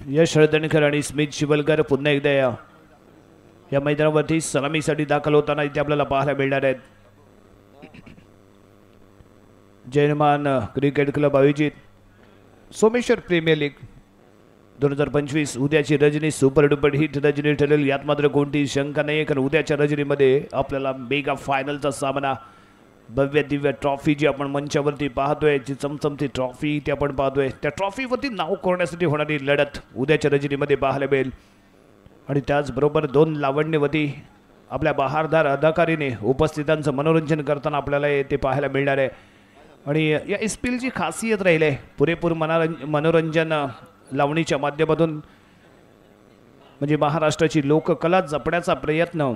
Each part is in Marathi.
यश हळदणकर आणि स्मित शिवलकर पुन्हा एकदा या मैदानावरती सलामीसाठी दाखल होताना इथे आपल्याला पाहायला मिळणार आहेत। जयमान क्रिकेट क्लब आयोजित सोमेश्वर प्रीमियर लीग 2025 उद्याची Rajani super duper hit Rajani ठरेल यात मात्र कोणतीही शंका नाही, कारण उद्याच्या रजनीमध्ये आपल्याला मेगा फायनलचा सामना भव्य दिव्य ट्रॉफी जी आपण मंचावरती पाहतोय, जी चमचमती ट्रॉफी ती आपण पाहतोय, त्या ट्रॉफीवरती नाव कोरण्यासाठी होणारी लढत उद्याच्या रजनीमध्ये पाहायला मिळेल। आणि त्याचबरोबर दोन लावण्यवती आपल्या बहारदार अदाकारीने उपस्थितांचं मनोरंजन करताना आपल्याला ते पाहायला मिळणार आहे। आणि या एसपीएलची खासियत राहील आहे पुरेपूर मनोरंजन लावणीच्या माध्यमातून, म्हणजे महाराष्ट्राची लोककला जपण्याचा प्रयत्न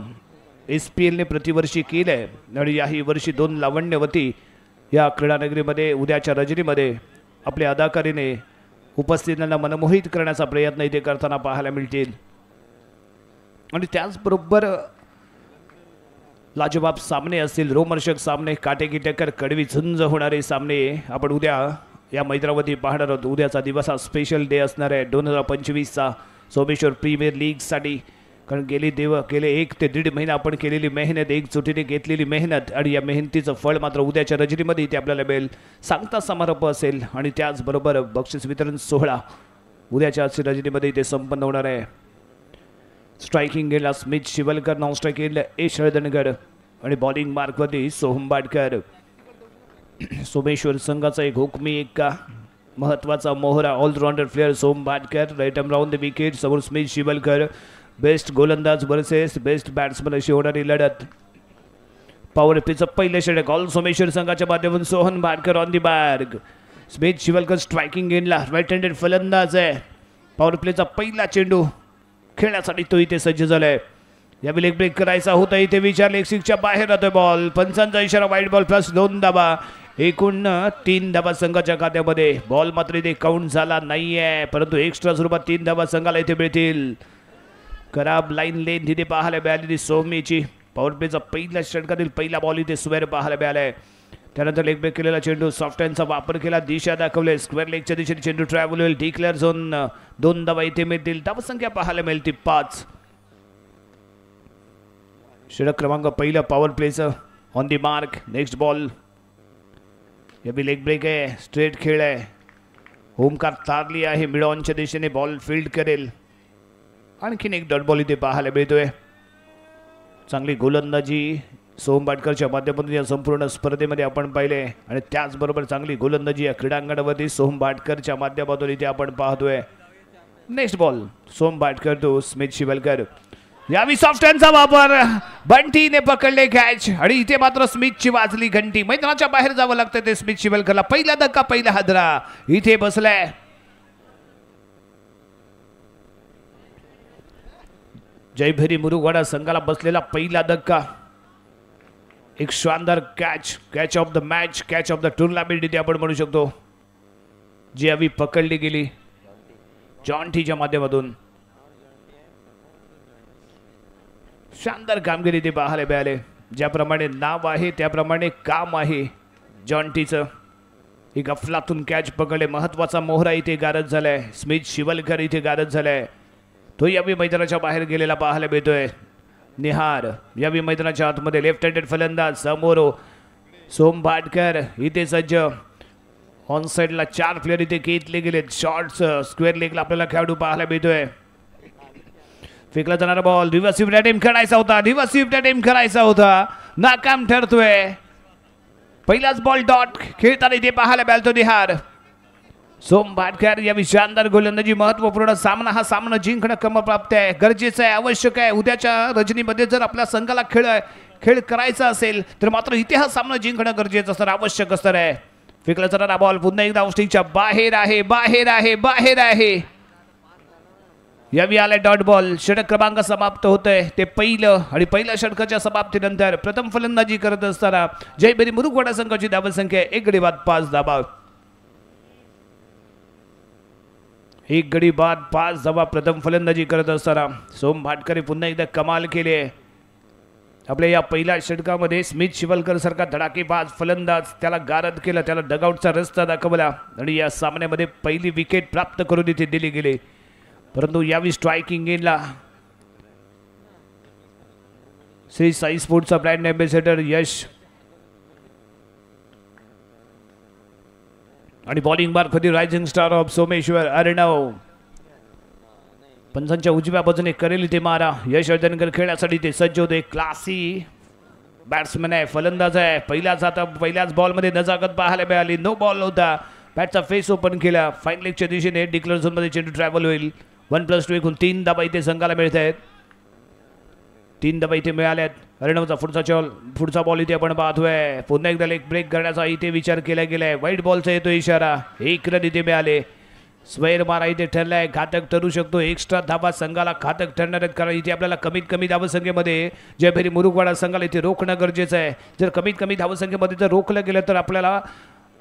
एसपीएलने प्रतिवर्षी केला आहे। आणि याही वर्षी दोन लावण्यवती या क्रीडानगरीमध्ये उद्याच्या रजनीमध्ये आपल्या अदाकारीने उपस्थितांना मनमोहित करण्याचा प्रयत्न इथे करताना पाहायला मिळतील। आणि त्याचबरोबर लाजवाब सामने असतील, रोमहर्षक सामने, काटेकी टक्कर, कडवी झुंज होणारे सामने आपण उद्या या मैदानावरती पाहणार आहोत। उद्याचा दिवस हा स्पेशल डे असणार आहे 2025चा सोमेश्वर प्रीमियर लीगसाठी, कारण गेले 1 ते 1.5 महिना आपण केलेली मेहनत, एकजुटीने घेतलेली मेहनत आणि या मेहनतीचं फळ मात्र उद्याच्या रजनीमध्ये इथे आपल्याला मिळेल। सांगता समारोप असेल आणि त्याचबरोबर बक्षीस वितरण सोहळा उद्याच्या रजनीमध्ये इथे संपन्न होणार आहे। स्ट्रायकिंग गेला स्मित शिवलकर, नॉन स्ट्रायकिंग यश हळदणकर आणि बॉलिंग मार्कवरती सोहम बाडकर। सोमेश्वर संघाचा एक हुकमी एक्का, महत्वाचा मोहरा all-rounder player Soham Badkar, right arm round the wicket, समोर स्मित शिवलकर, बेस्ट गोलंदाज वर्सेस बेस्ट बॅट्समन अशी होणारी लढत। पॉवर प्लेचं पहिलं षटक ऑल सोमेश्वर संघाच्या माध्यमातून Soham Badkar on the mark, Smit Shivalkar striking गेनला राईट हँडेड फलंदाज आहे। पॉवर प्लेचा पहिला चेंडू खेळण्यासाठी तो इथे सज्ज झालाय। या लेग ब्रेक करायचा होता, इथे विचार लेग सिक्सच्या बाहेर राहतोय बॉल, पंचांचा इशारा, वाईट बॉल प्लस 2 धाबा, एकूण 3 धाबा संघाच्या खात्यामध्ये। बॉल मात्र इथे काउंट झाला नाहीये, परंतु एक्स्ट्रा स्वरूपात 3 धाबा संघाला इथे मिळतील। खराब लाईन लेन तिथे पाहायला मिळालेली सोमीची। पॉवर प्लेचा पहिल्या षटकातील पहिला बॉल इथे स्क्वेअर पाहायला मिळालाय। त्यानंतर लेग ब्रेक केलेला चेंडू सॉफ्ट हँडचा वापर केला, दिशा दाखवले, स्क्वेअर लेगच्या दिशेने चेंडू ट्रॅव्हल होईल, डिक्लेअर झोन 2 धावा इथे मिळतील, धावसंख्या पाहायला मिळते 5। षटक क्रमांक पहिला पॉवर प्लेचं on the mark, next ball, या बी लेग ब्रेक आहे, स्ट्रेट खेळ आहे, होमकार तारली आहे, मिड ऑनच्या दिशेने बॉल फील्ड करेल। आणखीन एक डॉट बॉल इथे पाहायला मिळतोय। चांगली गोलंदाजी सोहम बाडकरच्या माध्यमातून या संपूर्ण स्पर्धेमध्ये आपण पाहिले आणि त्याचबरोबर चांगली गोलंदाजी या क्रीडांगणावरती सोहम बाडकरच्या माध्यमातून इथे आपण पाहतोय। नेक्स्ट बॉल सोहम बाडकर तो स्मित शिवलकर, यावी सॉफ्ट हँडचा वापर, बंटीने पकडले कॅच आणि इथे मात्र स्मितची वाजली घंटी, मैदानाच्या बाहेर जावं लागतं ते स्मित शिवलकरला। पहिला धक्का, पहिला हादरा इथे बसलाय। जयभरी मुरुगवाडा संघाला बसलेला पहिला धक्का, एक शानदार catch of the match, catch of the tournament इथे आपण म्हणू शकतो, जी यावी पकडली गेली जॉन्टीच्या माध्यमातून। शानदार कामगिरी ते पाहायला मिळाले, ज्याप्रमाणे नाव आहे त्याप्रमाणे काम आहे जॉन्टीचं। एक अफलातून कॅच पकडले, महत्वाचा मोहरा इथे गारद झालाय, स्मित शिवलकर इथे गारद झालाय, तो यावी मैदानाच्या बाहेर गेलेला पाहायला मिळतोय। निहार यावी मैदानाच्या आतमध्ये लेफ्ट हँडेड फलंदाज, समोर सोहम बाडकर इथे सज्ज, ऑन साइडला 4 प्लेयर इथे घेतले गेलेत, शॉर्ट्स स्क्वेअर लेगला आपल्याला खेळाडू पाहायला मिळतोय। फेकला जाणारा बॉल, रिव्हर्सिव्ह अटेम्प्ट करायचा होता, नाकाम ठरतोय। पहिलाच बॉल डॉट खेळताना इथे पाहायला मिळतो निहार। सोहम बाडकर या शानदार गोलंदाजी, महत्वपूर्ण सामना, हा सामना जिंकणं क्रमप्राप्त आहे, गरजेचं आहे, आवश्यक आहे। उद्याच्या रजनीमध्ये जर आपल्या संघाला खेळ करायचा असेल तर मात्र इथे हा सामना जिंकणं गरजेचं असतं, आवश्यक असतं आहे। फेकला जाणारा बॉल पुन्हा एकदा ऑस्टिंगच्या बाहेर आहे। यावी आलाय डॉट बॉल, षटक क्रमांक समाप्त होतोय ते पहिलं, आणि पहिल्या षटकाच्या समाप्तीनंतर प्रथम फलंदाजी करत असताना जयभरी मुरुगवाडा संघाची धावसंख्या 1 गडी बाद 5 धावा। 1 गडी बाद 5 धावा प्रथम फलंदाजी करत असताना सोहम बाडकर पुन्हा एकदा कमाल केली आहे। आपल्या या पहिल्या षटकामध्ये स्मित शिवलकर सारखा धडाकेबाज फलंदाज, त्याला गारद केलं, त्याला डगआउटचा रस्ता दाखवला आणि या सामन्यामध्ये पहिली विकेट प्राप्त करून इथे दिली गेली। परंतु यावेळी स्ट्रायकिंग गेनला श्री साई स्पोर्ट्सचा ब्रँड एम्बेसेडर यश आणि बॉलिंग मार्फत rising star of Someshwar Arnav. पंचांच्या उजव्या बाजूने करेल ते मारा. यश वर्धनकर खेळण्यासाठी ते सज्ज होते. क्लासी बॅट्समॅन आहे, फलंदाज आहे. पहिल्याच बॉलमध्ये नजाकत पाहायला मिळाली. नो बॉल होता. बॅटचा फेस ओपन केला. फाईन लेगच्या दिशेने डिक्लेअर झोनमध्ये चेंडू ट्रॅव्हल होईल. 1+2 एकूण 3 धाबा इथे संघाला मिळत आहेत. 3 धाबा इथे मिळाल्यात. अर्णवचा पुढचा बॉल इथे आपण पाहतोय. पुन्हा एकदा लेग ब्रेक करण्याचा इथे विचार केला गेलाय. वाईट बॉलचा येतो इशारा. 1 रन इथे मिळाले. स्वेर मारा इथे ठरलाय. घातक ठरू शकतो. एक्स्ट्रा धाबा संघाला घातक ठरणार आहेत, कारण इथे आपल्याला कमीत कमी धावसंख्येमध्ये जयभेरी मुरुगवाडा संघाला इथे रोखणं गरजेचं आहे. जर कमीत कमी धावसंख्येमध्ये जर रोखलं गेलं तर आपल्याला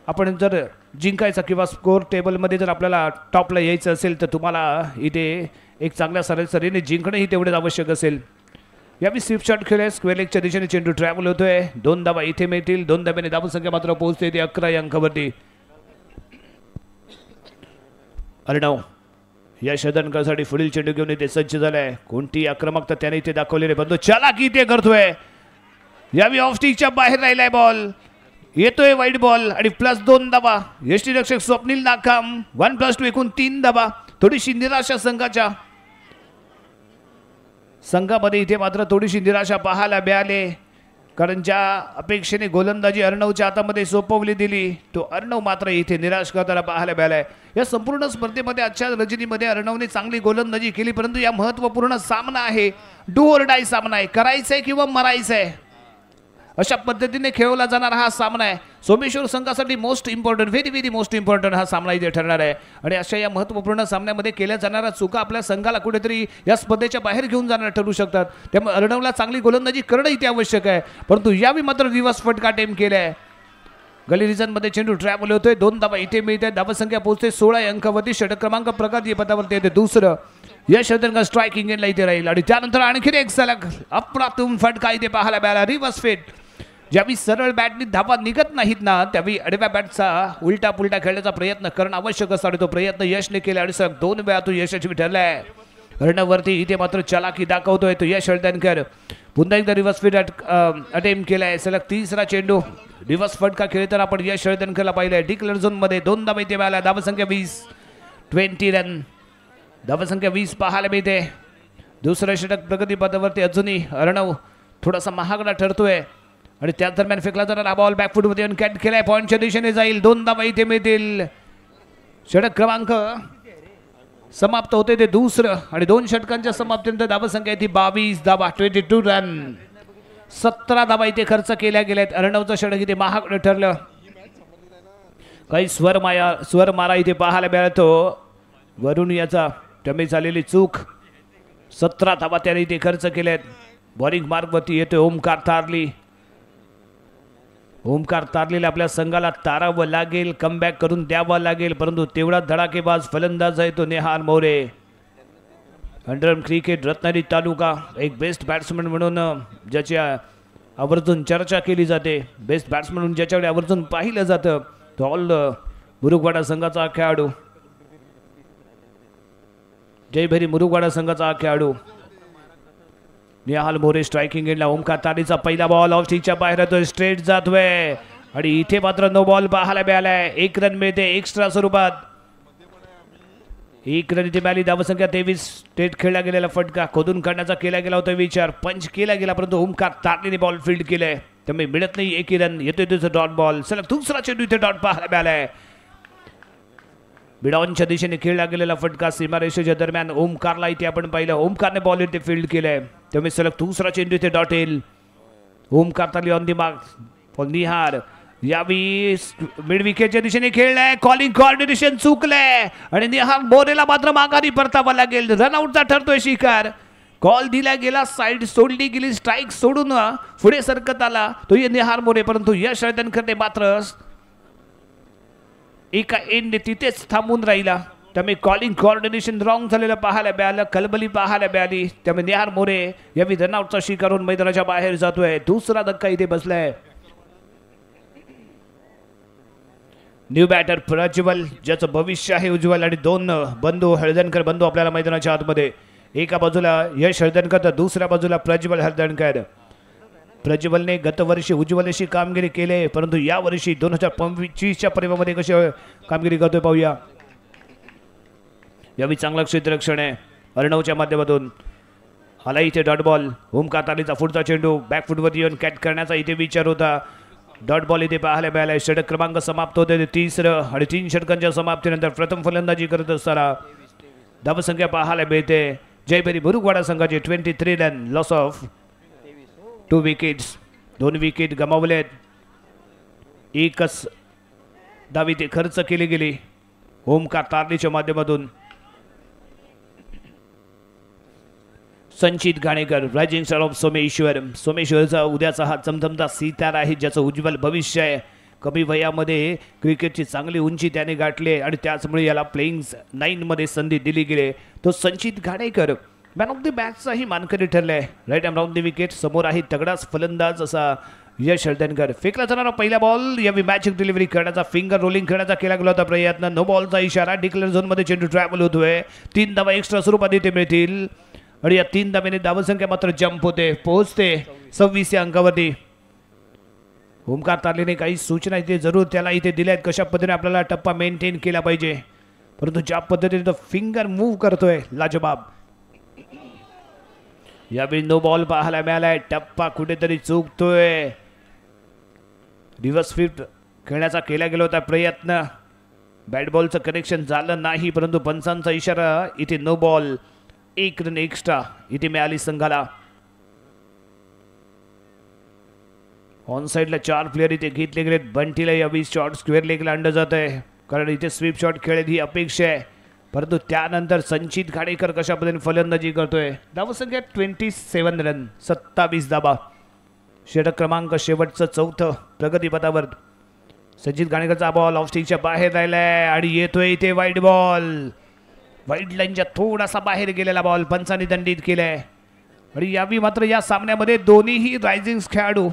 आपण जर जिंकायचं किंवा स्कोर टेबलमध्ये जर आपल्याला टॉपला यायचं असेल तर तुम्हाला इथे एक चांगल्या सरासरीने जिंकणंही तेवढेच आवश्यक असेल. यावेळी स्विप शॉट खेळ स्क्वेअर लेगच्या दिशेने चेंडू ट्रॅव्हल होतोय. 2 धाबा इथे मिळतील. 2 धाब्याने धावसंख्या मात्र पोहोचते ते 11 या अंकावरती. अर्णव यश वर्धनकरसाठी पुढील चेंडू घेऊन इथे सज्ज झालाय. कोणती आक्रमकता त्याने इथे दाखवलेली, बंधू चालाकी इथे करतोय. यावेळी ऑफ स्टिकच्या बाहेर राहिलाय बॉल. येतोय वाईट बॉल आणि +2 धाबा. यष्टीरक्षक स्वप्नील नाकाम. 1+2 एकूण 3 धाबा. थोडीशी निराशा संघामध्ये इथे मात्र थोडीशी निराशा पाहायला मिळाले, कारण ज्या अपेक्षेने गोलंदाजी अर्णवच्या हातामध्ये सोपवली दिली तो अर्णव मात्र इथे निराश करताना पाहायला मिळालाय. या संपूर्ण स्पर्धेमध्ये आजच्या रजनीमध्ये अर्णवने चांगली गोलंदाजी केली, परंतु या महत्त्वपूर्ण सामना आहे. डू ऑर डाय सामना आहे. करायचंय किंवा मरायचंय अशा पद्धतीने खेळवला जाणारा हा सामना आहे. सोमेश्वर संघासाठी most important, very most important हा सामना इथे ठरणार आहे. आणि अशा या महत्त्वपूर्ण सामन्यामध्ये केल्या जाणाऱ्या चुका आपल्या संघाला कुठेतरी या स्पर्धेच्या बाहेर घेऊन जाणार ठरू शकतात. त्यामुळे अर्णवला चांगली गोलंदाजी करणं इथे आवश्यक आहे. परंतु यावेळी मात्र रिव्हर्स फटका अटेम्प्ट केलाय. गली रिजनमध्ये चेंडू ट्रॅव्हल होतोय. 2 धाबा इथे मिळते. धावसंख्या पोहोचते 16 या अंकावरती. षटक क्रमांक प्रगती पथावरती येते दुसरं. यश वर्धनकर स्ट्रायकिंग एंडला इथे राहील आणि त्यानंतर आणखी एक सलग अप्रतिम फटका इथे पाहायला मिळाला. रिव्हर्स फेट. ज्यावेळी सरळ बॅटनी धावा निघत नाहीत ना, त्यावेळी आडव्या बॅटचा उलटा पुलटा खेळण्याचा प्रयत्न करणं आवश्यक असतो आणि तो प्रयत्न यशने केला आणि सलग 2 वेळा तो यशस्वी ठरलाय. अर्णववरती इथे मात्र चालाकी दाखवतोय तो यश वर्धनकर. पुन्हा एकदा रिव्हर्स फेट अटेम्प्ट केलाय. सलग 3रा चेंडू रिव्हर्स फटका खेळताना आपण यश वर्धनकरला पाहिलंय. डिक्लेअर झोनमध्ये 2 धावा इथे मिळाल्या. धावसंख्या 20 रन. धावसंख्या 20 पाहायला मिळते. दुसरं षटक प्रगती पथावरती अजूनही अर्णव थोडासा महागडा ठरतोय आणि त्याच दरम्यान फेकला जाणारा बॉल बॅकफुटमध्ये कॅट केलाय. पॉईंटच्या दिशेने जाईल. 2 धावा इथे मिळतील. षटक क्रमांक समाप्त होते ते दुसरं आणि 2 षटकांच्या समाप्तीनंतर धावसंख्या ती 22 धावा. 22 रन. 17 धावा इथे खर्च केल्या गेल्यात. अर्णवचं षटक इथे महागडं ठरलं. काही स्वर मारा इथे पाहायला मिळतो. वरून याचा त्यामुळे झालेली चूक. 17 धावा त्याने इथे खर्च केल्यात. बॉलिंग मार्गवरती येतोय ओमकार तारली. ओमकार तारलेला आपल्या संघाला तारावं लागेल, कमबॅक करून द्यावं लागेल, परंतु तेवढा धडाकेबाज फलंदाज आहे तो नेहाल मोरे. अंडरआर्म क्रिकेट रत्नागिरी तालुका एक बेस्ट बॅट्समन म्हणून ज्याची आवर्जून चर्चा केली जाते, बेस्ट बॅट्समन म्हणून ज्याच्याकडे आवर्जून पाहिलं जातं तो ऑल मुरुगवाडा संघाचा खेळाडू, जयभरी मुरुगवाडा संघाचा खेळाडू नेहाल मोरे. स्ट्रायकिंग एंडला ओमकार तारीचा पहिला बॉल ऑफ स्टिकच्या बाहेर येतोय. स्ट्रेट जातोय आणि इथे मात्र नो बॉल पाहायला मिळालाय. 1 रन मिळते एक्स्ट्रा स्वरूपात. 1 रन इथे मिळाली. धावसंख्या 23. स्ट्रेट खेळला गेलेला फटका खोदून काढण्याचा केला गेला होता विचार. पंच केला गेला परंतु ओमकार तारने बॉल फील्ड केलाय त्यामुळे मिळत नाही 1 रन. येतोय तुझं डॉट बॉल. सलग दुसरा चेंडू इथे डॉट पाहायला मिळालाय. बिडॉनच्या दिशेने खेळला गेलेला फटका सीमारेषेच्या दरम्यान ओमकारला इथे आपण पाहिलं. ओमकारने बॉल इथे फील्ड केलाय त्यामुळे सलग दुसरा चेंडू इथे डॉट येईल. Omkar Tarli on the mark. Nihar यावी मिड विकेटच्या दिशेने खेळलाय. कॉलिंग कॉर्डिनेशन चुकलंय आणि निहार मोरेला मात्र माघारी परतावा लागेल. रनआउटचा ठरतोय शिकार. कॉल दिला गेला, साईड सोडली गेली, स्ट्राईक सोडून पुढे सरकत आला तो निहार मोरे, परंतु यश वर्धनकरने मात्र एका एंड तिथेच थांबून राहिला. त्यामुळे कॉलिंग कॉर्डिनेशन रॉंग झालेलं पाहायला मिळालं. खलबली पाहायला मिळाली. त्यामुळे निहार मोरे यावी रनआउटचा शिकार होऊन मैदानाच्या बाहेर जातोय. दुसरा धक्का इथे बसलाय. न्यू बॅटर प्रज्वल, ज्याचं भविष्य आहे उज्ज्वल, आणि दोन बंधू हळदणकर बंधू आपल्याला मैदानाच्या आतमध्ये. एका बाजूला यश हळदणकर तर दुसऱ्या बाजूला प्रज्वल हळदणकर. प्रज्वलने गतवर्षी उज्ज्वलशी कामगिरी केली, परंतु या वर्षी 2025च्या परिवारामध्ये कशी कामगिरी करतोय पाहूया. यावेळी चांगला क्षेत्ररक्षण आहे अर्णवच्या माध्यमातून. आला इथे डॉट बॉल. ओमकार तालीचा पुढचा चेंडू बॅकफुटवर येऊन कॅच करण्याचा इथे विचार होता. डॉट बॉल इथे पाहायला मिळाला. षटक क्रमांक समाप्त होते तिसरं, आणि 3 षटकांच्या समाप्तीनंतर प्रथम फलंदाजी करत असताना धावसंख्या पाहायला मिळते जयभरी बुरुकवाडा संघाचे 23 run. Loss of 2 wickets. 2 wicket गमावलेत. एकच धाव इथे खर्च केली गेली ओमकार तारलीच्या माध्यमातून. Sanchit Ghanekar rising star of Someshwar. सोमेश्वरचा उद्याचा हा चमचमता सितारा आहे, ज्याचं उज्ज्वल भविष्य आहे. कमी वयामध्ये क्रिकेटची चांगली उंची त्याने गाठली आणि त्याचमुळे याला प्लेइंग 9 मध्ये संधी दिली गेली. तो Sanchit Ghanekar man of the मॅचचाही मानकरी ठरलाय. Right arm round the wicket. समोर आहे तगडाच फलंदाज असा यश हळदणकर. फेकला जाणारा पहिला बॉल. यावेळी मॅचिक डिलिव्हरी करण्याचा, फिंगर रोलिंग करण्याचा केला गेला होता प्रयत्न. नो बॉलचा इशारा. डिक्लेअर झोनमध्ये चेंडू ट्रॅव्हल होतोय. 3 धावा एक्स्ट्रा स्वरूपात इथे मिळतील, आणि या 3 धाब्याने धावसंख्या मात्र जंप होते, पोहोचते 26 या अंकावरती. ओमकार तारलेने काही सूचना इथे जरूर त्याला इथे दिल्या आहेत, कशा पद्धतीने आपल्याला टप्पा मेंटेन केला पाहिजे. परंतु ज्या पद्धतीने तो फिंगर मूव्ह करतोय लाजवाब. यावेळी नो बॉल पाहायला मिळालाय. टप्पा कुठेतरी चुकतोय. रिव्हर्स स्वीप खेळण्याचा केला गेला होता प्रयत्न. बॅट बॉलचं कनेक्शन झालं नाही, परंतु पंचांचा इशारा इथे नो बॉल. 1 रन एक्स्ट्रा इथे मिळाली संघाला. ऑन साइडला 4 प्लेयर इथे घेतले गेलेत. बंटीला यावेळी शॉट स्क्वेअर लेगला आणलं जात आहे, कारण इथे स्वीप शॉट खेळेल ही अपेक्षा आहे. परंतु त्यानंतर संचित घाणेकर कशा पद्धतीने फलंदाजी करतोय. धावसंख्या 27 रन, 27 धाबा. षटक क्रमांक शेवटचं 4थं प्रगतीपथावर. संचित घाणेकरचा बॉल ऑफ स्टिकच्या बाहेर राहिलाय आणि येतोय इथे वाईड बॉल. वाईड लाईनच्या थोडासा बाहेर गेलेला बॉल पंचांनी दंडित केलाय. आणि यावेळी मात्र या सामन्यामध्ये दोन्हीही रायझिंग खेळाडू,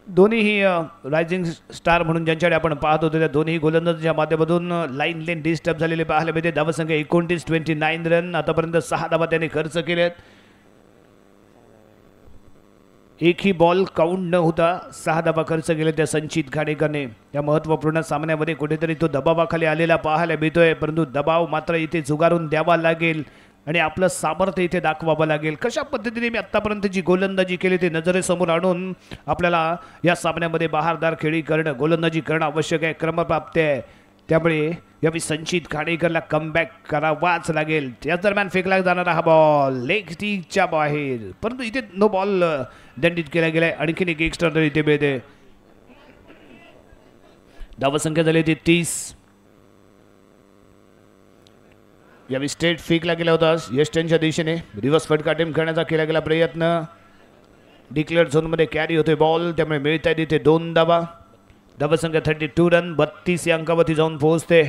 दोन्हीही रायझिंग स्टार म्हणून ज्यांच्याकडे आपण पाहत होतो त्या दोन्ही गोलंदाजांच्या माध्यमातून लाईन लेन डिस्टर्ब झालेले पाहायला मिळते. धावसंख्या 29 रन. आतापर्यंत 6 धावा त्याने खर्च केलेत. एकही बॉल काउंट न होता 6 धावा खर्च केले त्या संचित घाणेकरने. या महत्त्वपूर्ण सामन्यामध्ये कुठेतरी तो दबावाखाली आलेला पाहायला मिळतोय, परंतु दबाव मात्र इथे झुगारून द्यावा लागेल आणि आपलं सामर्थ्य इथे दाखवावं लागेल. कशा पद्धतीने मी आत्तापर्यंत जी गोलंदाजी केली ते नजरेसमोर आणून आपल्याला या सामन्यामध्ये बहारदार खेळी करणं, गोलंदाजी करणं आवश्यक आहे, क्रमप्राप्त आहे. त्यामुळे यावेळी संचित घाणेकरला कमबॅक करावाच लागेल. त्याच दरम्यान फेकला जाणारा हा बॉल लेग स्टिकच्या बाहेर, परंतु इथे नो बॉल दंडित केला गेलाय. आणखीन एक एक्स्ट्रा तर इथे मिळते. धावसंख्या झाली होती 30. यावेळी स्ट्रेट फेकला गेला होता यष्टनच्या दिशेने. रिव्हर्स फटका अटेम्प्ट करण्याचा केला गेला प्रयत्न. डिक्लेअर झोनमध्ये कॅरी होतोय बॉल, त्यामुळे मिळताय तिथे 2 धावा. धावसंख्या 32 रन, 32 या अंकावरती जाऊन पोहोचते.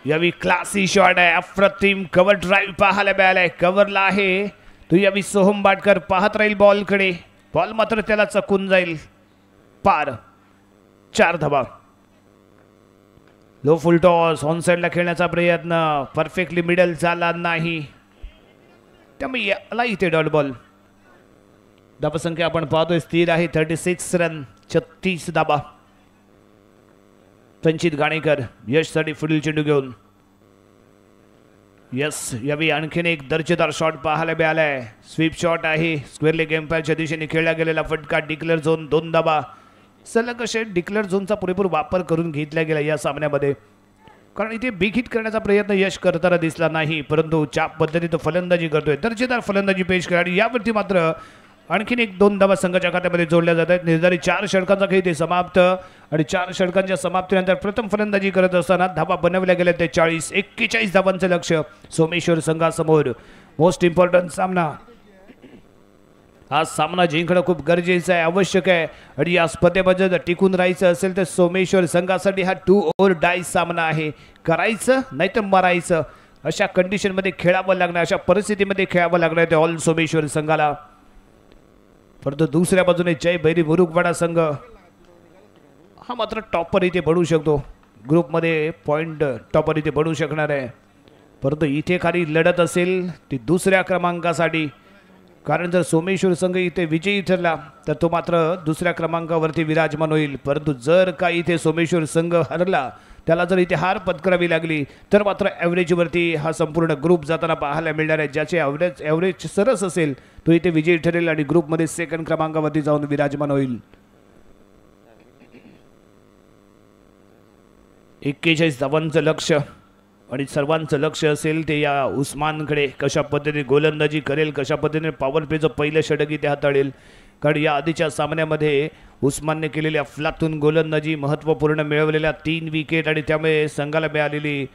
यावेळी क्लासी शॉट आहे, अप्रतिम कव्हर ड्राईव्ह पाहायला मिळालाय. कव्हरला आहे तो यावेळी सोहम बाटकर पाहत राहील बॉलकडे. बॉल मात्र त्याला चकून जाईल. पार 4 धावा. लो फुल टॉस ऑन साइडला खेळण्याचा प्रयत्न, परफेक्टली मिडल झाला नाही, त्यामुळे याला इथे डॉट बॉल. धावसंख्या आपण पाहतोय स्थिर आहे 36 रन, 36 धाबा. संचित घाणेकर यशसाठी पुढील चेंडू घेऊन. यस, यावेळी आणखीन एक दर्जेदार शॉट पाहायला मिळालाय. स्वीप शॉट आहे, स्क्वेअर लेग एम्पायरच्या दिशेने खेळला गेलेला फटका. डिक्लेअर झोन 2 धाबा. सलग असे डिक्लेअर झोनचा पुरेपूर वापर करून घेतला गेला या सामन्यामध्ये, कारण इथे बिग हिट करण्याचा प्रयत्न यश करताना दिसला नाही, परंतु ज्या पद्धतीने तो फलंदाजी करतोय, दर्जेदार फलंदाजी पेश करा. आणि यावरती मात्र आणखीन एक 2 धावा संघाच्या खात्यामध्ये जोडल्या जात आहेत. निर्धारित 4 षटकांचा खेळ ते समाप्त, आणि 4 षटकांच्या समाप्तीनंतर प्रथम फलंदाजी करत असताना धावा बनवल्या गेल्या ते 41 धावांचं लक्ष सोमेश्वर संघासमोर. मोस्ट इम्पॉर्टंट सामना. हा सामना जिंकणं खूप गरजेचं आहे, आवश्यक आहे. आणि या स्पर्धेमध्ये जर टिकून राहायचं असेल तर सोमेश्वर संघासाठी हा 2 or die सामना आहे. करायचं नाही तर मरायचं, अशा कंडिशनमध्ये खेळावं लागणार, अशा परिस्थितीमध्ये खेळावं लागणार ते ऑल सोमेश्वर संघाला. परंतु दुसऱ्या बाजूने जय भैरी मुरुगवाडा संघ हा मात्र टॉपर इथे बनू शकतो, ग्रुपमध्ये पॉइंट टॉपर इथे बनू शकणार आहे. परंतु इथे खाली लढत असेल ती दुसऱ्या क्रमांकासाठी, कारण जर सोमेश्वर संघ इथे विजयी ठरला तर तो मात्र दुसऱ्या क्रमांकावरती विराजमान होईल. परंतु जर का इथे सोमेश्वर संघ हरला, त्याला जर इथे हार पत्करावी लागली तर मात्र ॲव्हरेजवरती हा संपूर्ण ग्रुप जाताना पाहायला मिळणार आहे. ज्याचे ॲव्हरेज सरस असेल तो इथे विजयी ठरेल आणि ग्रुपमध्ये सेकंड क्रमांकावरती जाऊन विराजमान होईल. 41 धावांचं लक्ष आणि सर्वांचं लक्ष असेल ते या उस्मानकडे, कशा पद्धतीने गोलंदाजी करेल, कशा पद्धतीने पॉवर प्लेचं पहिलं षटक इथे हाताळेल. कारण या आधीच्या सामन्यामध्ये उस्मानने केलेल्या फ्लातून गोलंदाजी, महत्त्वपूर्ण मिळवलेल्या 3 विकेट आणि त्यामुळे संघाला मिळालेली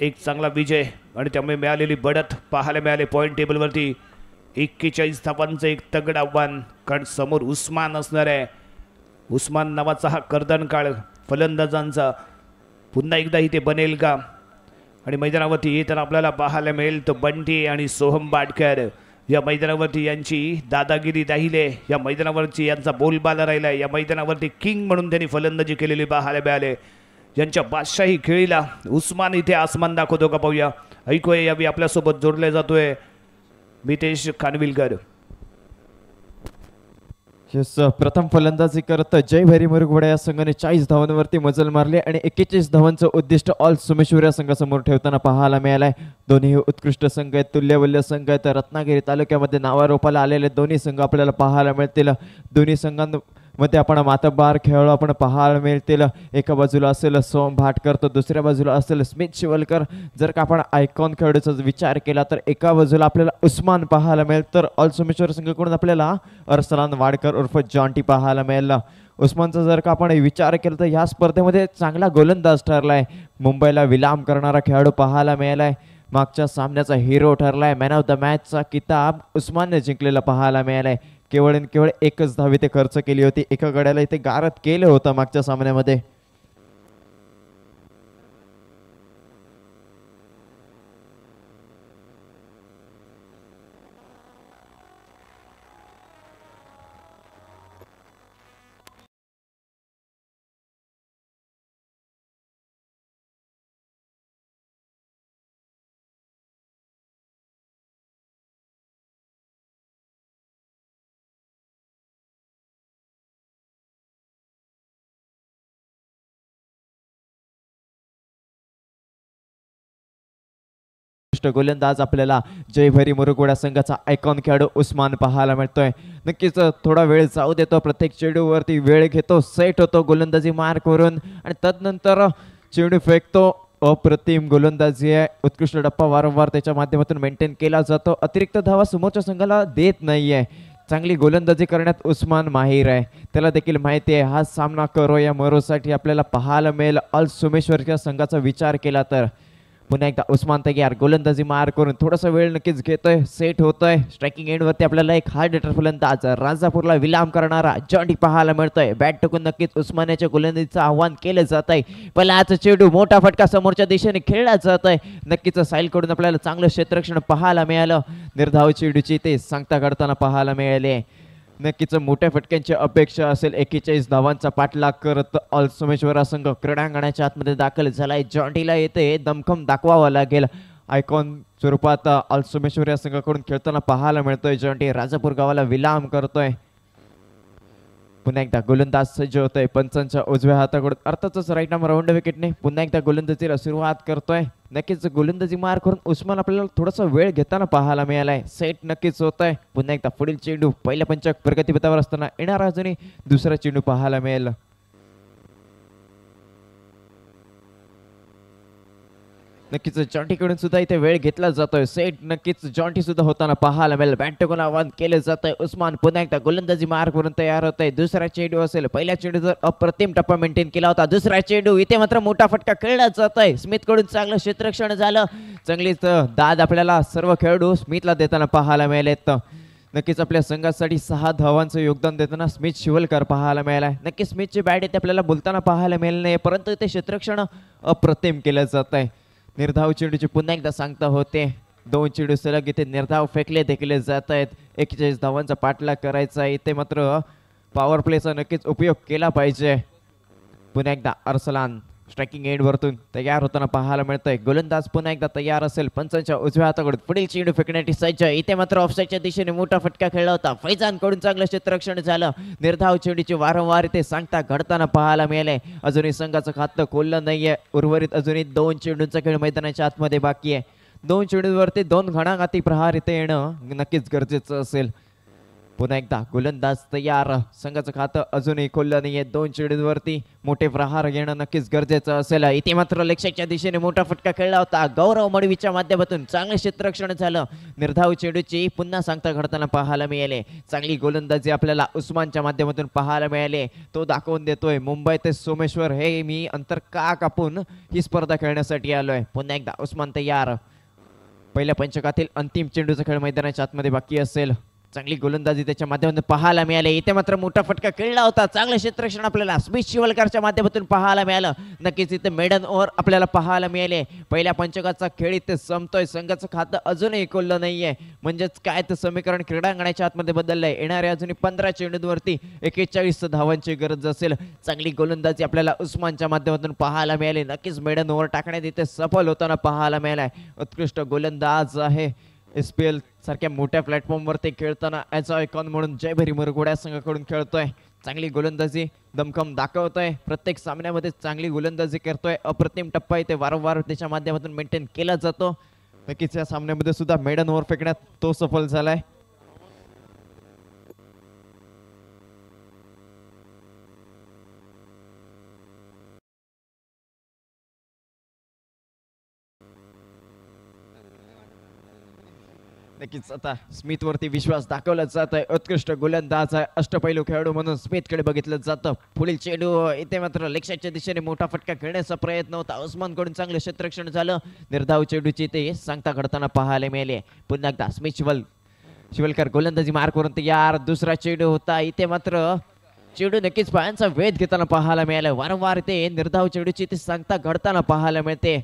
एक चांगला विजय आणि त्यामुळे मिळालेली बढत पाहायला मिळाले. पॉईंट टेबलवरती 41 धावांचं एक तगड आव्हान, कारण समोर उस्मान असणार आहे. उस्मान नावाचा हा कर्दनकाळ फलंदाजांचा पुन्हा एकदा इथे बनेल का? आणि मैदानावरती येताना आपल्याला पाहायला मिळेल तो बंटी आणि सोहम बाडकर या मैदानावरती यांची दादागिरी राहिले, या मैदानावरची यांचा बोलबाला राहिला, या मैदानावरती किंग म्हणून त्यांनी फलंदाजी केलेली पाहायला मिळाले. यांच्या बादशाही खेळीला उस्मान इथे आसमान दाखवतो का पाहूया. ऐकूया यावी आपल्यासोबत जोडले जातोय मितेश खानविलकर. प्रथम फलंदाजी करत जय भैरी मुरुगवाडा या संघाने 40 धावांवरती मजल मारली आणि 41 धावांचं उद्दिष्ट ऑल सोमेश्वर या संघासमोर ठेवताना पाहायला मिळालंय. दोन्ही उत्कृष्ट संघ आहेत, तुल्यवल्य संघ आहेत. रत्नागिरी तालुक्यामध्ये नावारूपाला आलेले दोन्ही संघ आपल्याला पाहायला मिळतील. दोन्ही संघांमध्ये आपण मातब्बार खेळाडू आपण पाहायला मिळतील. एका बाजूला असेल सोम भाटकर तर दुसऱ्या बाजूला असेल स्मित शिवलकर. जर का आपण आयकॉन खेळाडूचा विचार केला तर एका बाजूला आपल्याला उस्मान पाहायला मिळेल, तर ऑल सोमेश्वर संघाकडून आपल्याला अरसलान वाडकर उर्फ जॉन्टी पाहायला मिळेल. उस्मानचा जर का आपण विचार केला तर ह्या स्पर्धेमध्ये चांगला गोलंदाज ठरलाय. मुंबईला विलाम करणारा खेळाडू पाहायला मिळालाय. मागच्या सामन्याचा हिरो ठरलाय. मॅन ऑफ द मॅचचा किताब उस्मानने जिंकलेला पाहायला मिळालाय. केवळ एकच धाव इथे खर्च केली होती. एका गड्याला इथे गारद केलं होतं मागच्या सामन्यामध्ये. गोलंदाज आपल्याला जय भैरी मुरुगवाडा संघाचा आयकॉन खेळाडू उस्मान पाहायला मिळतोय. नक्कीच थोडा वेळ जाऊ देतो, प्रत्येक चेंडूवरती वेळ घेतो, सेट होतो गोलंदाजी मार्क वरून आणि तदनंतर चेंडू फेकतो. अप्रतिम गोलंदाजी आहे. उत्कृष्ट टप्पा वारंवार त्याच्या माध्यमातून मेंटेन केला जातो. अतिरिक्त धावा समोरच्या संघाला देत नाहीये. चांगली गोलंदाजी करण्यात उस्मान माहीर आहे. त्याला देखील माहिती आहे हा सामना करो या मरोसाठी आपल्याला पाहायला मिळेल. ऑल सोमेश्वरच्या संघाचा विचार केला तर पुन्हा एकदा उस्मान तयार, गोलंदाजी मार करून थोडासा वेळ नक्कीच घेतोय, सेट होतोय. स्ट्रायकिंग एंडवरती आपल्याला एक हार्ड हिटर फलंदाज राजापूरला विलाम करणारा जॉन्टी पाहायला मिळतोय. बॅट टाकून नक्कीच उस्मानाच्या गोलंदाजीचं आव्हान केलं जात आहे. पहिला आज चेंडू मोठा फटका समोरच्या दिशेने खेळला जात आहे. नक्कीच साईलकडून आपल्याला चांगलं क्षेत्ररक्षण पाहायला मिळालं. निर्धाव चेंडूची ते सांगता काढताना पाहायला मिळाले. नक्कीच मोठ्या फटक्यांची अपेक्षा असेल. 41 धावांचा पाठलाग करत ऑल सोमेश्वर संघ क्रीडांगणाच्या आतमध्ये दाखल झालाय. जॉन्टीला येते दमखम दाखवावा लागेल. आयकॉन स्वरूपात ऑल सोमेश्वर या संघाकडून खेळताना पाहायला मिळतोय. जॉन्टी राजापूर गावाला विलाम करतोय. पुन्हा एकदा गोलंदाज सज्ज होतोय. पंचांच्या उजव्या हाताकडून अर्थातच राईट आर्म राऊंड विकेटने पुन्हा एकदा गोलंदाजीला सुरुवात करतोय. नक्कीच गोलंदाजी मार करून उस्मान आपल्याला थोडासा वेळ घेताना पाहायला मिळालाय. सेट नक्कीच होत आहे. पुन्हा एकदा पुढील चेंडू पहिल्या पंचक प्रगतीपथावर असताना येणारा अजूनही दुसरा चेंडू पाहायला मिळेल. नक्कीच जॉन्टीकडून सुद्धा इथे वेळ घेतला जातोय. सेट नक्कीच जॉन्टी सुद्धा होताना पाहायला मिळेल. बॅट टाकून आव्हान केलं जातंय. उस्मान पुन्हा एकदा गोलंदाजी मार करून तयार होत आहे. दुसरा चेंडू असेल. पहिल्या चेंडू जर अप्रतिम टप्पा मेंटेन केला होता. दुसरा चेंडू इथे मात्र मोठा फटका खेळला जात आहे. स्मिथकडून चांगलं क्षेत्ररक्षण झालं. चांगलीच दाद आपल्याला सर्व खेळाडू स्मिथला देताना पाहायला मिळालेत. नक्कीच आपल्या संघासाठी 6 धावांचं योगदान देताना स्मिथ शिवलकर पाहायला मिळालाय. नक्कीच स्मिथची बॅट इथे आपल्याला बोलताना पाहायला मिळालं नाही, परंतु ते क्षेत्ररक्षण अप्रतिम केलं जात आहे. निर्धाव चेंडूची पुन्हा एकदा सांगता होते. 2 चेंडू सलग इथे निर्धाव फेकले देखील जात आहेत. 41 धावांचा पाठलाग करायचा आहे. इथे मात्र पॉवर प्लेचा नक्कीच उपयोग केला पाहिजे. पुन्हा एकदा अर्सलान स्ट्रायकिंग एंड वरतून तयार होताना पाहायला मिळतंय. गोलंदाज पुन्हा एकदा तयार असेल. पंचांच्या उजव्या हाताकडून पुढील चेंडू फेकण्यासाठी सज्ज. इथे मात्र ऑफसाईडच्या दिशेने मोठा फटका खेळला होता. फैजानकडून चांगलं क्षेत्ररक्षण झालं. निर्धाव चेंडूची वारंवार इथे सांगता घडताना पाहायला मिळाले. अजूनही संघाचं खातं खोललं नाहीये. उर्वरित अजूनही 2 चेंडूंचा खेळ मैदानाच्या आतमध्ये बाकी आहे. 2 चेंडूंवरती 2 घणाघाती प्रहार इथे येणं नक्कीच गरजेचं असेल. पुन्हा एकदा गोलंदाज तयार. संघाचं खातं अजूनही खोललं नाहीये. 2 चेंडूंवरती मोठे प्रहार घेणं नक्कीच गरजेचं असेल. इथे मात्र लक्ष्याच्या दिशेने मोठा फटका खेळला होता. गौरव मडवीच्या माध्यमातून चांगले क्षेत्ररक्षण झालं. निर्धाव चेंडूची पुन्हा सांगता घडताना पाहायला मिळाले. चांगली गोलंदाजी आपल्याला उस्मानच्या माध्यमातून पाहायला मिळाले. तो दाखवून देतोय मुंबई ते सोमेश्वर हे मी अंतर का कापून ही स्पर्धा खेळण्यासाठी आलोय. पुन्हा एकदा उस्मान तयार. पहिल्या पंचकातील अंतिम चेंडूचा खेळ मैदानाच्या आतमध्ये बाकी असेल. चांगली गोलंदाजी त्याच्या माध्यमातून पाहायला मिळाले. इथे मात्र मोठा फटका खेळला होता. चांगलं क्षेत्ररक्षण आपल्याला स्मिथ शिवलकरच्या माध्यमातून पाहायला मिळालं. नक्कीच इथे मेडन ओव्हर आपल्याला पाहायला मिळाले. पहिल्या पंचकाचा खेळ इथे संपतोय. संघाचं खातं अजूनही खोललं नाहीये. म्हणजेच काय तर समीकरण क्रीडांगणाच्या आतमध्ये बदललंय. येणाऱ्या अजूनही 15 चेंडूंवरती 41 धावांची गरज असेल. चांगली गोलंदाजी आपल्याला उस्मानच्या माध्यमातून पाहायला मिळाली. नक्कीच मेडन ओव्हर टाकण्यात इथे सफल होताना पाहायला मिळालाय. उत्कृष्ट गोलंदाज आहे. SPL सारख्या मोठ्या प्लॅटफॉर्मवरती खेळताना ॲज आयकॉन म्हणून जयभरी मुरगुड्या संघाकडून खेळतोय. चांगली गोलंदाजी दमखम दाखवतोय. प्रत्येक सामन्यामध्ये चांगली गोलंदाजी करतोय. अप्रतिम टप्पा इथे वारंवार त्याच्या माध्यमातून मेंटेन केला जातो. नक्कीच या सामन्यामध्ये सुद्धा मेडन ओव्हर फेकण्यात तो सफल झालाय. नक्कीच आता स्मिथ वरती विश्वास दाखवला जात आहे. उत्कृष्ट गोलंदाज आहे. अष्टपैलू खेळाडू म्हणून स्मिथकडे बघितलं जातं. पुढील चेंडू इथे मात्र लक्ष्याच्या दिशेने मोठा फटका खेळण्याचा प्रयत्न होता. उस्मानकडून चांगलं क्षेत्ररक्षण झालं. निर्धाव चेंडूची ते सांगता घडताना पाहायला मिळाले. पुन्हा एकदा स्मिथ शिवलकर गोलंदाजी मार्क करून तयार. दुसरा चेंडू होता. इथे मात्र चेंडू नक्कीच पायांचा वेध घेताना पाहायला मिळाला. वारंवार ते निर्धाव चेंडूची ते सांगता घडताना पाहायला मिळते.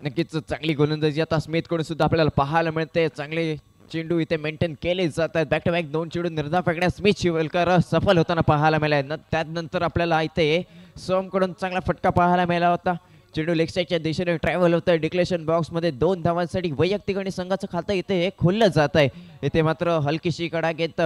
नक्कीच चांगली गोलंदाजी आता स्मिथ कडून सुद्धा आपल्याला पाहायला मिळते. चांगले चेंडू इथे मेंटेन केले जातात. बॅक टू बॅक 2 चेंडू निर्धाव फेकण्यात स्मिथ शिवलकर सफल होताना पाहायला मिळाला. त्यानंतर आपल्याला इथे सोमकडून चांगला फटका पाहायला मिळाला होता. चेंडू लेग साईडच्या दिशेने ट्रॅव्हल होत आहे. डिक्लेरेशन बॉक्स मध्ये 2 धावांसाठी वैयक्तिक आणि संघाचं खातं इथे खोललं जात आहे. इथे मात्र हलकीशी कडा घेत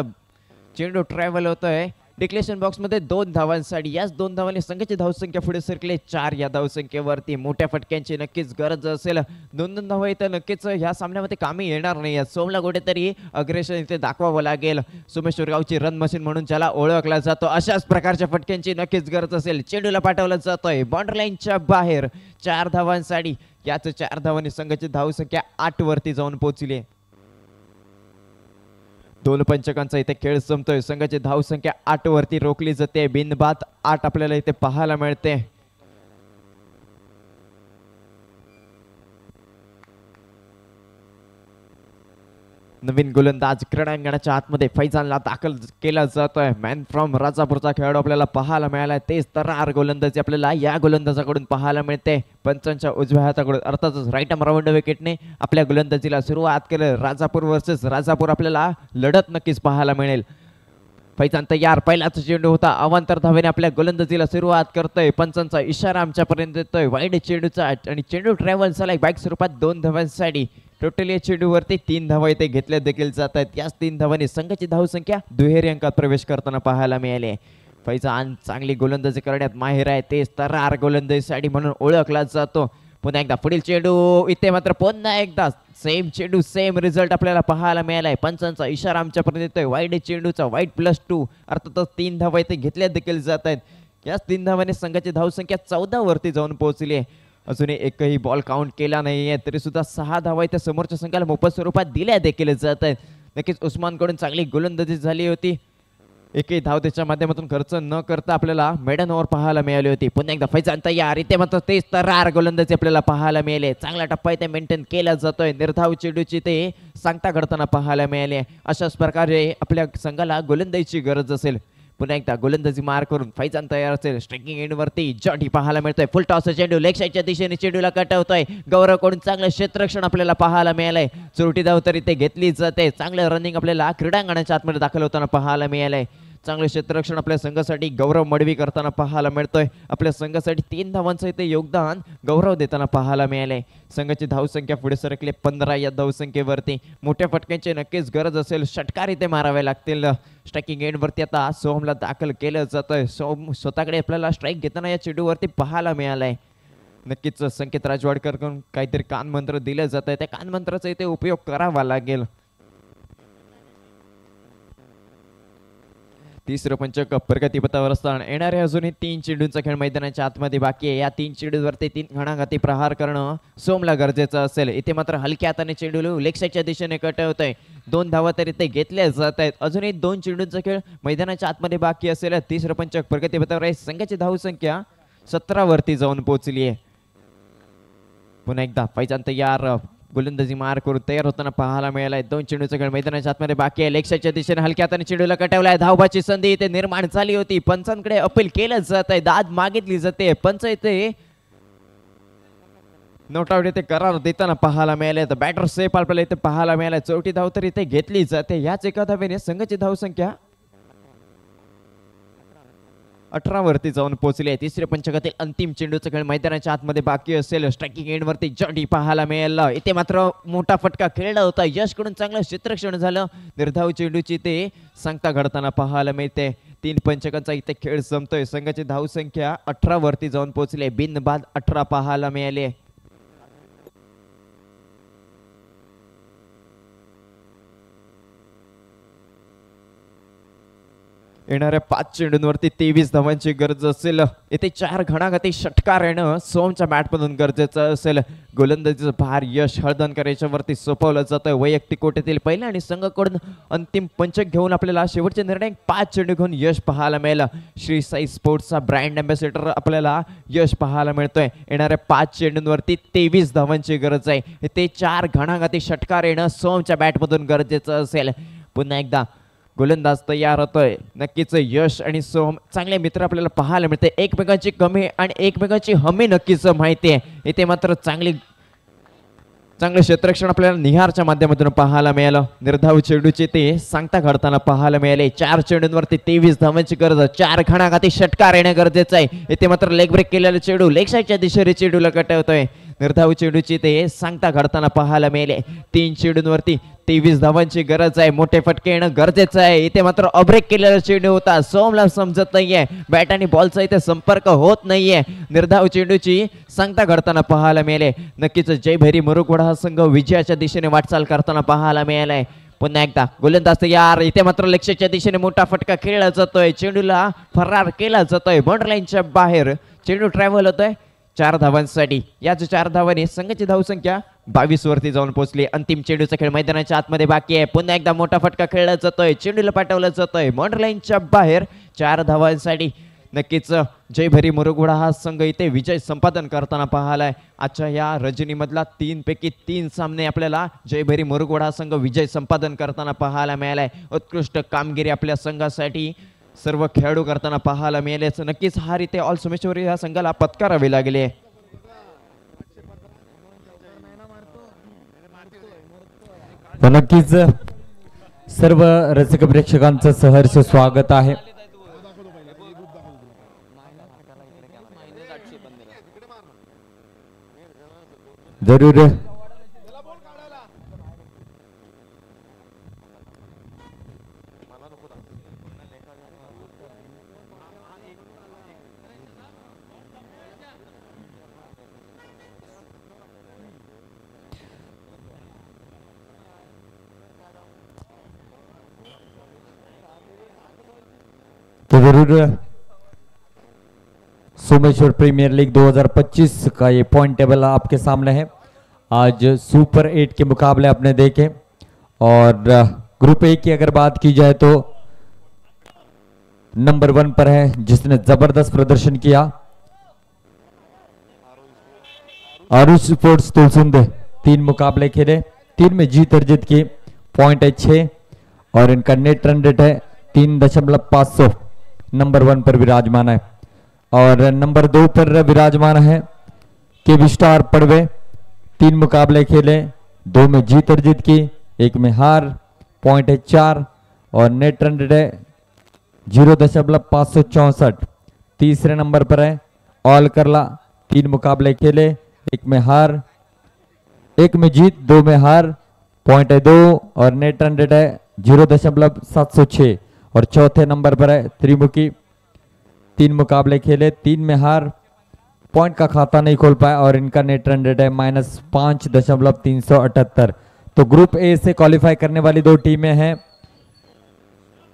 चेंडू ट्रॅव्हल होत आहे. डिक्लेरेशन बॉक्स मध्ये 2 धावांसाठी. याच 2 धावांनी संघाची धावसंख्या पुढे सरकले 4 या धावसंख्येवरती. मोठ्या फटक्यांची नक्कीच गरज असेल. 2 धावा इथं नक्कीच ह्या सामन्यामध्ये कामी येणार नाही. सोमला कुठेतरी अग्रेशन इथे दाखवावं लागेल. सोमेश्वर गावची रन मशीन म्हणून ज्याला ओळखला जातो अशाच प्रकारच्या फटक्यांची नक्कीच गरज असेल. चेंडूला पाठवलं जातोय बाउंड्री लाईनच्या बाहेर. 4 धावांसाठी. याच 4 धावांनी संघाची धावसंख्या 8 वरती जाऊन पोहोचली. 2 पंचकांचा इथे खेळ संपतोय. संघाची धावसंख्या 8 वरती रोखली जाते. बिनबाद 8 आपल्याला इथे पाहायला मिळते. नवीन गोलंदाज क्रीडांगणाच्या आतमध्ये फैजानला दाखल केला जातोय. मॅन फ्रॉम राजापूरचा खेळाडू आपल्याला पाहायला मिळाला. तेच तरार गोलंदाजी आपल्याला या गोलंदाजाकडून पाहायला मिळते. पंचांच्या उजव्या हाताकडून अर्थातच राईट आर्म राऊंड विकेटने आपल्या गोलंदाजीला सुरुवात केली. राजापूर वर्सेस राजापूर आपल्याला लढत नक्कीच पाहायला मिळेल. फैजान तयार. पहिलाच चेंडू होता. अवांतर धावेने आपल्या गोलंदाजीला सुरुवात करतोय. पंचांचा इशारा आमच्यापर्यंत येतोय वाईड चेंडूचा आणि चेंडू ट्रॅव्हल झालाय बाईक स्वरूपात 2 धावांसाठी. टोटल या चेंडूवरती 3 धावा इथे घेतल्या देखील जात आहेत. याच 3 धावांनी संघाची धावसंख्या दुहेरी अंकात प्रवेश करताना पाहायला मिळाले. फैजान चांगली गोलंदाजी करण्यात माहिर आहे. तेच तरार गोलंदाजीसाठी म्हणून ओळखला जातो. पुन्हा एकदा पुढील चेंडू. इथे मात्र पुन्हा एकदा सेम चेंडू सेम रिझल्ट आपल्याला पाहायला मिळालाय. पंचांचा इशारा आमच्यापर्यंत येतोय वाईड चेंडूचा. वाईड +2 अर्थातच 3 धावा इथे घेतल्या देखील जात आहेत. याच 3 धावांनी संघाची धावसंख्या 14 वरती जाऊन पोहोचली आहे. अजूनही एकही बॉल काउंट केला नाहीये तरी सुद्धा 6 धावा इथे समोरच्या संघाला मोफत स्वरूपात दिल्या देखील जात आहेत. नक्कीच उस्मानकडून चांगली गोलंदाजी झाली होती. एकही धाव त्याच्या माध्यमातून खर्च न करता आपल्याला मेडन ओव्हर पाहायला मिळाली होती. पुन्हा एकदा फैजान तयार. इथे मात्र तेच तरार गोलंदाजी आपल्याला पाहायला मिळाले. चांगला टप्पा इथे मेंटेन केला जातोय. निर्धाव चेंडूची ते सांगता घडताना पाहायला मिळाले. अशाच प्रकारे आपल्या संघाला गोलंदाजीची गरज असेल. पुन्हा एकदा गोलंदाजी मार करून फैजान तयार असेल. स्ट्रायकिंग एंड वरती जॉडी पाहायला मिळतोय. फुल टॉस चेंडू लेग साईडच्या दिशेने चेंडूला कटवतोय. गौरवकडून चांगलं क्षेत्ररक्षण आपल्याला पाहायला मिळालंय. चोरटी धाव तरी ते घेतली जाते. चांगलं रनिंग आपल्याला क्रीडांगणाच्या आतमध्ये दाखल होताना पाहायला मिळालंय. चांगलं क्षेत्ररक्षण आपल्या संघासाठी गौरव मडवी करताना पाहायला मिळतोय. आपल्या संघासाठी 3 धावांचं इथे योगदान गौरव देताना पाहायला मिळालंय. संघाची धावसंख्या पुढे सरकली 15 या धावसंख्येवरती. मोठ्या फटक्यांची नक्कीच गरज असेल. षटकार इथे मारावे लागतील. स्ट्रायकिंग एंड वरती आता सोहमला दाखल केलं जातंय. सोहम स्वतःकडे आपल्याला स्ट्राईक घेताना या चेंडूवरती पाहायला मिळालंय. नक्कीच संकेत राजवाडकर कडून काहीतरी कानमंत्र दिलं जात आहे. त्या कानमंत्राचा इथे उपयोग करावा लागेल. तिसरं पंचक प्रगतीपथावर असताना येणारे अजूनही 3 चेंडूंचा खेळ मैदानाच्या आतमध्ये बाकी आहे. या 3 चेंडूवरती 3 घणाघाती प्रहार करणं सोमला गरजेचं असेल. इथे मात्र हलक्या हाताने चेंडू लेग साईडच्या दिशेने कटवतोय. 2 धावा तरी ते घेतल्या जात आहेत. अजूनही 2 चेंडूंचा खेळ मैदानाच्या आतमध्ये बाकी असेल. तिसरं पंचक प्रगतीपथावर आहे. संघाची धावसंख्या 17 वरती जाऊन पोहोचली आहे. पुन्हा एकदा फैजान तयार गोलंदाजी मार करून तयार होताना पाहायला मिळालाय. 2 चेंडूचा खेळ मैदानाच्या आतमध्ये बाकी आहे. लेग साईडच्या दिशेने हलक्या हाताने चेंडूला कटवलाय. धावबाची संधी इथे निर्माण झाली होती. पंचांकडे अपील केलं जात आहे. दाद मागितली जाते. पंच इथे नोट आउट इथे करार देताना पाहायला मिळाले. तर बॅटर सेफ आपल्याला इथे पाहायला मिळालाय. चौथी धाव तर इथे घेतली जाते. याच एका धावेने संघाची धावसंख्या 18 वरती जाऊन पोहोचली आहे. तिसऱ्या पंचकातील अंतिम चेंडूचा खेळ मैदानाच्या आतमध्ये बाकी असेल. स्ट्रायकिंग एंड वरती जॉडी पाहायला मिळालं. इथे मात्र मोठा फटका खेळला होता. यशकडून चांगलं क्षेत्ररक्षण झालं. निर्धाव चेंडूची ते सांगता घडताना पाहायला मिळते. 3 पंचकांचा इथे खेळ संपतोय. संघाची धावसंख्या 18 वरती जाऊन पोहोचली. बिनबाद 18 पाहायला मिळाले. येणाऱ्या 5 चेंडूंवरती 23 धावांची गरज असेल. येथे 4 घणाघाती षटकार येणं सोमच्या बॅटमधून गरजेचं असेल. गोलंदाजीचं भार यश हळदणकर याच्यावरती सोपवलं जातं. वैयक्तिक कोट्यातील पहिला आणि संघाकडून अंतिम पंचक घेऊन आपल्याला शेवटचे निर्णय 5 चेंडू घेऊन यश पाहायला मिळालं. श्री साई स्पोर्ट्सचा ब्रँड अँबॅसेडर आपल्याला यश पाहायला मिळतोय. येणाऱ्या 5 चेंडूंवरती 23 धावांची गरज आहे. ते 4 घणाघाती षटकार येणं सोमच्या बॅटमधून गरजेचं असेल. पुन्हा एकदा गोलंदाज तयार होतोय. नक्कीच यश आणि सोम चांगले मित्र आपल्याला पाहायला मिळते. एकमेकांची कमी आणि एकमेकांची हमी नक्कीच माहिती आहे. इथे मात्र चांगलं क्षेत्ररक्षण आपल्याला निहारच्या माध्यमातून पाहायला मिळालं. निर्धाव चेंडूची ते सांगता घडताना पाहायला मिळाले. 4 चेंडूंवरती 23 धावांची गरज. 4 घणाघाती षटकार येणं गरजेचं आहे. इथे मात्र लेग ब्रेक केलेला चेंडू लेग साईडच्या दिशेने चेंडूला कटवतोय. निर्धाव चेंडूची ते सांगता घडताना पाहायला मिळाले. 3 चेंडूंवरती 23 धावांची गरज आहे. मोठे फटके येणं गरजेचं आहे. इथे मात्र अब्रेक केलेला चेंडू होता. सोमला समजत नाहीये. बॅट आणि बॉलचा इथे संपर्क होत नाहीये. निर्धाव चेंडूची सांगता घडताना पाहायला मिळाले. नक्कीच जयभैरी मुरुगवाडा हा संघ विजयाच्या दिशेने वाटचाल करताना पाहायला मिळालाय. पुन्हा एकदा गोलंदाज तयार. इथे मात्र लक्ष्याच्या दिशेने मोठा फटका खेळला जातोय. चेंडूला फरार केला जातोय. बाउंड्री लाईनच्या बाहेर चेंडू ट्रॅव्हल होतोय 4 धावांसाठी. याच 4 धावांनी संघाची धावसंख्या 22 वरती जाऊन पोहोचली. अंतिम चेंडूचा खेळ मैदानाच्या आतमध्ये बाकी आहे. पुन्हा एकदा मोठा फटका खेळला जातोय. चेंडूला पाठवलं जातोय बाउंड्री लाईनच्या बाहेर 4 धावांसाठी. नक्कीच जयभैरी मुरुगवाडा हा संघ इथे विजय संपादन करताना पाहालाय. आजच्या या रजनीमधला 3 पैकी 3 सामने आपल्याला जयभैरी मुरुगवाडा हा संघ विजय संपादन करताना पाहायला मिळालाय. उत्कृष्ट कामगिरी आपल्या संघासाठी सर्व खेळाडू करताना पाहायला मिळालेच. नक्कीच हार इथे ऑल सोमेश्वरी या संघाला पत्करावी लागले. नक्कीच सर्व रसिक प्रेक्षकांचं सहर्ष स्वागत आहे. जरूर सोमेश्वर प्रीमियर लीग 2025 का ये पॉइंट टेबल आपके सामने है. आज सुपर 8 के मुकाबले आपने देखे और ग्रुप ए की अगर बात की जाए तो नंबर 1 पर है जिसने जबरदस्त प्रदर्शन किया आरुष स्पोर्ट्स तुलसुंदे. 3 मुकाबले खेले, 3 में जीत अर्जित की. पॉइंट है 6 और इनका नेट रन रेट है 3.500. नंबर 1 पर विराजमान है। और नंबर 2 पर विराजमान है केबी स्टार पड़वे। 3 मुकाबले खेले, 2 में जीत अर्जित की, 1 में हार। पॉइंट है 4 और नेट रन रेट है 0.564। तीसरे नंबर पर है ऑल करला। 3 मुकाबले खेले, 1 में हार, 1 में जीत, 2 में हार। पॉइंट है 2 और नेट रन रेट है 0.706। और चौथे नंबर पर है त्रिमुखी। 3 मुकाबले खेले, 3 में हार, पॉइंट का खाता नहीं खोल पाया और इनका नेट रन रेट है -5.378। तो ग्रुप ए से क्वालिफाई करने वाली 2 टीमें हैं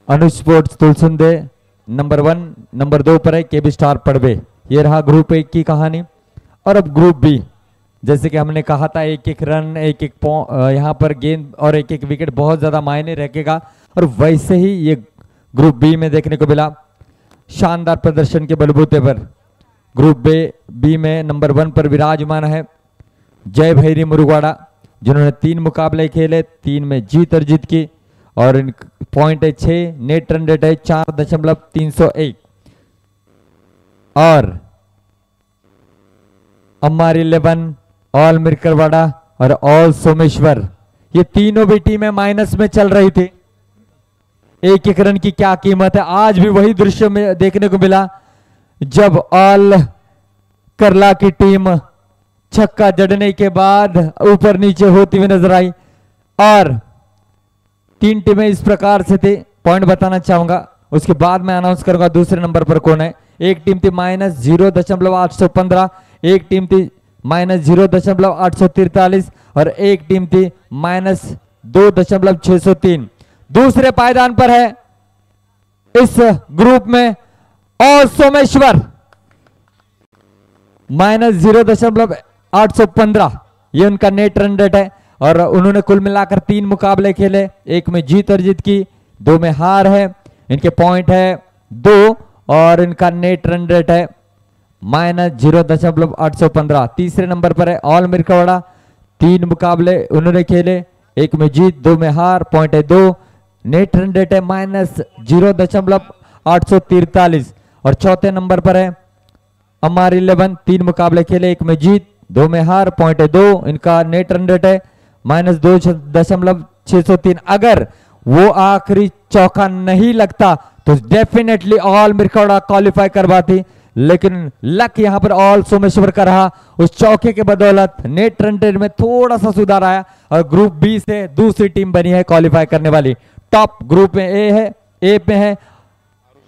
अनुज स्पोर्ट्स तुलसुंदे नंबर 1, नंबर 2 पर है केबी स्टार पड़वे। ये रहा ग्रुप ए की कहानी। और अब ग्रुप बी, जैसे कि हमने कहा था 1-1 रन, 1-1 यहाँ पर गेंद और 1-1 विकेट बहुत ज्यादा मायने रखेगा, और वैसे ही ये ग्रुप बी में देखने को मिला। शानदार प्रदर्शन के बलबूते पर ग्रुप बी में नंबर 1 पर विराजमान है जय भैरी मुरुगवाड़ा, जिन्होंने 3 मुकाबले खेले, 3 में जीत अर्जित की और इन पॉइंट है 6, नेट रन रेट है 4.301। और अम्मार 11, ऑल मिरकरवाड़ा और ऑल सोमेश्वर, ये तीनों भी टीमें माइनस में चल रही थी। 1-1 रन की क्या कीमत है। आज भी वही दृश्य में देखने को मिला जब ऑल करला की टीम छक्का जड़ने के बाद ऊपर नीचे होती हुई नजर आई। और 3 टीमें इस प्रकार से थी, पॉइंट बताना चाहूंगा, उसके बाद मैं अनाउंस करूंगा दूसरे नंबर पर कौन है। एक टीम थी -0.815, एक टीम थी -0.843 और एक टीम थी -2.603। दूसरे पायदान पर है इस ग्रुप में और सोमेश्वर -0.815, ये उनका नेट रन रेट है। और उन्होंने कुल मिलाकर 3 मुकाबले खेले, 1 में जीत अर्जित की, 2 में हार है। इनके पॉइंट है 2 और इनका नेट रन रेट है -0.815। तीसरे नंबर पर है ऑल मिरकवाड़ा। 3 मुकाबले उन्होंने खेले, 1 में जीत, 2 में हार। पॉइंट है 2, नेट रन रेट है -0.843। और चौथे नंबर पर है अमार 11। 3 मुकाबले खेले, 1 में जीत, 2 में हार। पॉइंट है 2, इनका नेट रन रेट है -2.603। अगर वो आखिरी चौका नहीं लगता तो डेफिनेटली ऑल मिरकवाड़ा क्वालिफाई करवाती, लेकिन लक यहां पर ऑल सोमेश्वर का रहा। उस चौके के बदौलत नेट रन रेट में थोड़ा सा सुधार आया और ग्रुप बी से दूसरी टीम बनी है क्वालिफाई करने वाली। टॉप ग्रुप में ए पे है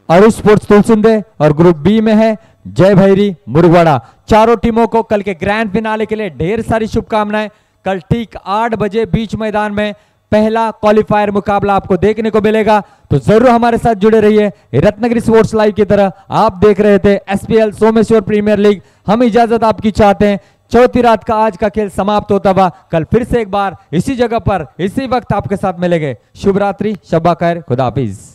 अरुष स्पोर्ट्स तुलसुंदे और ग्रुप बी में है जय भैरी मुरुगवाड़ा। चारों टीमों को कल के ग्रैंड फिनाले के लिए ढेर सारी शुभकामनाएं। कल ठीक 8 बजे बीच मैदान में पहला क्वालिफायर मुकाबला आपको देखने को मिलेगा, तो जरूर हमारे साथ जुड़े रहिए। रत्नागिरी स्पोर्ट्स लाइव की तरह आप देख रहे थे एसपीएल सोमेश्वर प्रीमियर लीग। हम इजाजत आपकी चाहते हैं। चौथी रात का आज का खेल समाप्त होता हुआ कल फिर से एक बार इसी जगह पर इसी वक्त आपके साथ मिलेंगे। शुभ रात्रि, शब्बा खैर, खुदा हाफिज।